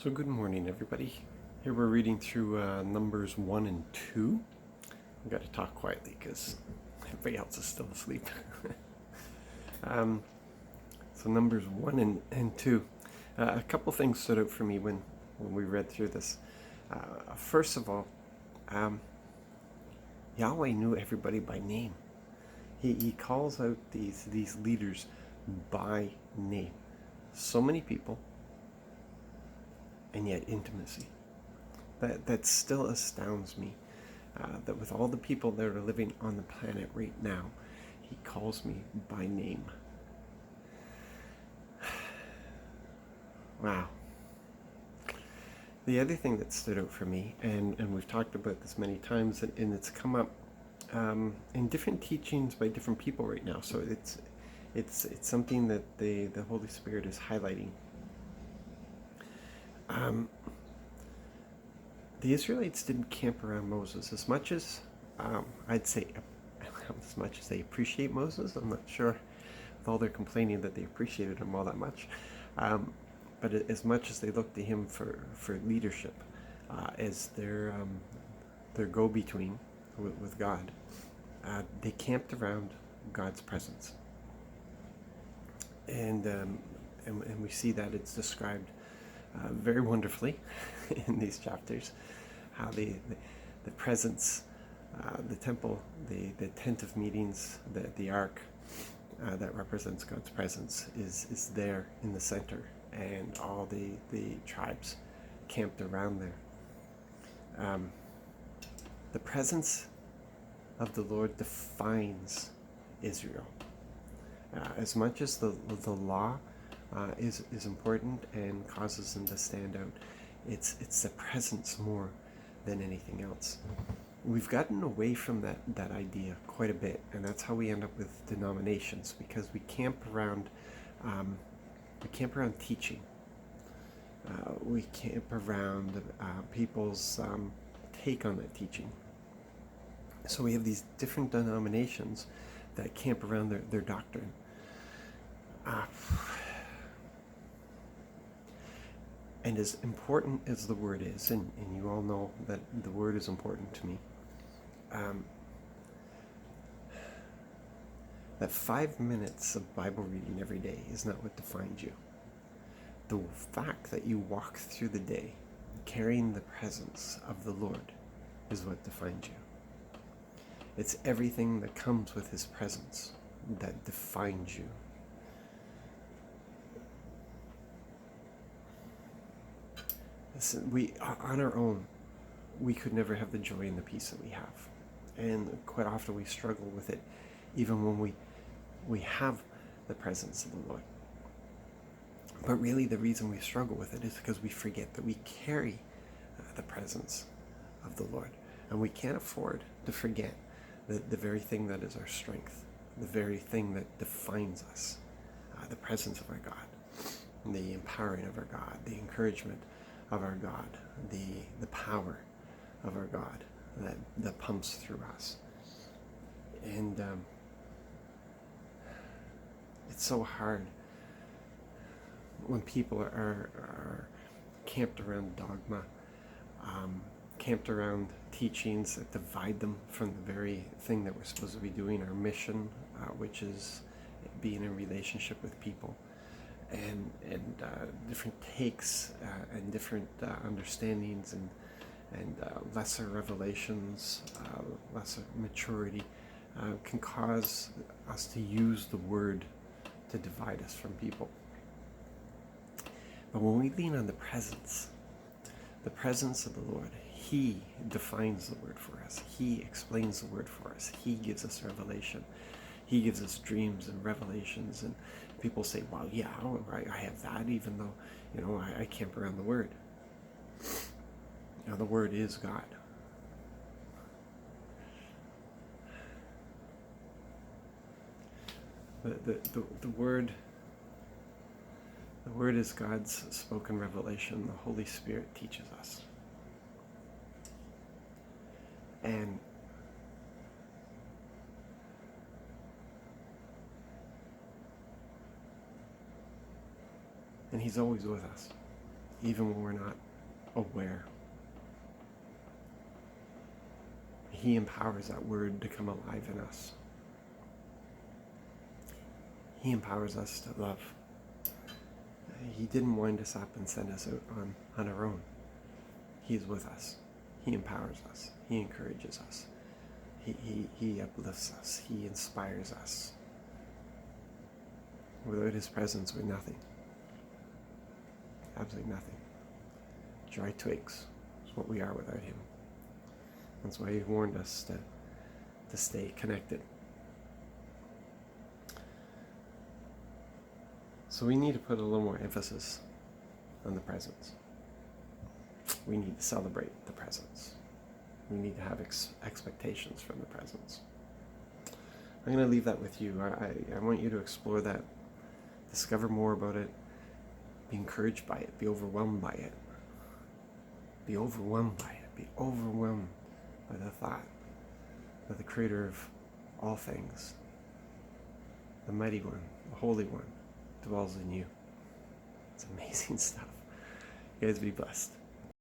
So good morning, everybody. Here we're reading through Numbers 1 and 2. We've got to talk quietly because everybody else is still asleep. So Numbers 1 and 2. A couple things stood out for me when we read through this. First of all, Yahweh knew everybody by name. He calls out these leaders by name. So many people, and yet intimacy. That still astounds me. That with all the people that are living on the planet right now, he calls me by name. Wow. The other thing that stood out for me, and we've talked about this many times, and it's come up in different teachings by different people right now. So it's something that the Holy Spirit is highlighting. The Israelites didn't camp around Moses as much as I'd say as much as they appreciate Moses. I'm not sure with all their complaining that they appreciated him all that much. But as much as they looked to him for leadership as their go-between with God, they camped around God's presence. And we see that it's described very wonderfully in these chapters, how the presence, the temple, the tent of meetings, the ark that represents God's presence is there in the center, and all the tribes camped around there. The presence of the Lord defines Israel. As much as the law is important and causes them to stand out, it's the presence more than anything else. We've gotten away from that idea quite a bit, and that's how we end up with denominations, because we camp around teaching. We camp around people's take on that teaching. So we have these different denominations that camp around their doctrine. And as important as the word is, and you all know that the word is important to me, that 5 minutes of Bible reading every day is not what defines you. The fact that you walk through the day carrying the presence of the Lord is what defines you. It's everything that comes with his presence that defines you. Listen, we, on our own, we could never have the joy and the peace that we have. And quite often we struggle with it, even when we have the presence of the Lord. But really the reason we struggle with it is because we forget that we carry the presence of the Lord. And we can't afford to forget the very thing that is our strength, the very thing that defines us, the presence of our God, the empowering of our God, the encouragement of our God, the power of our God that pumps through us. And it's so hard when people are camped around dogma, camped around teachings that divide them from the very thing that we're supposed to be doing, our mission, which is being in relationship with people. And different takes and different understandings and lesser revelations, lesser maturity can cause us to use the word to divide us from people. But when we lean on the presence of the Lord, he defines the word for us. He explains the word for us. He gives us revelation. He gives us dreams and revelations, and people say, well, yeah, I have that, even though, I camp around the word. The word is God. The word is God's spoken revelation. The Holy Spirit teaches us. And he's always with us. even when we're not aware. He empowers that word to come alive in us. He empowers us to love. He didn't wind us up and send us out on our own. He's with us. He empowers us. He encourages us. He uplifts us. He inspires us. Without his presence, we're nothing. Absolutely nothing. Dry twigs is what we are without him. That's why he warned us to stay connected. So we need to put a little more emphasis on the presence. We need to celebrate the presence. We need to have expectations from the presence. I'm going to leave that with you. I want you to explore that, discover more about it, be encouraged by it, be overwhelmed by it. Be overwhelmed by it. Be overwhelmed by the thought that the Creator of all things, the Mighty One, the Holy One, dwells in you. It's amazing stuff. You guys be blessed.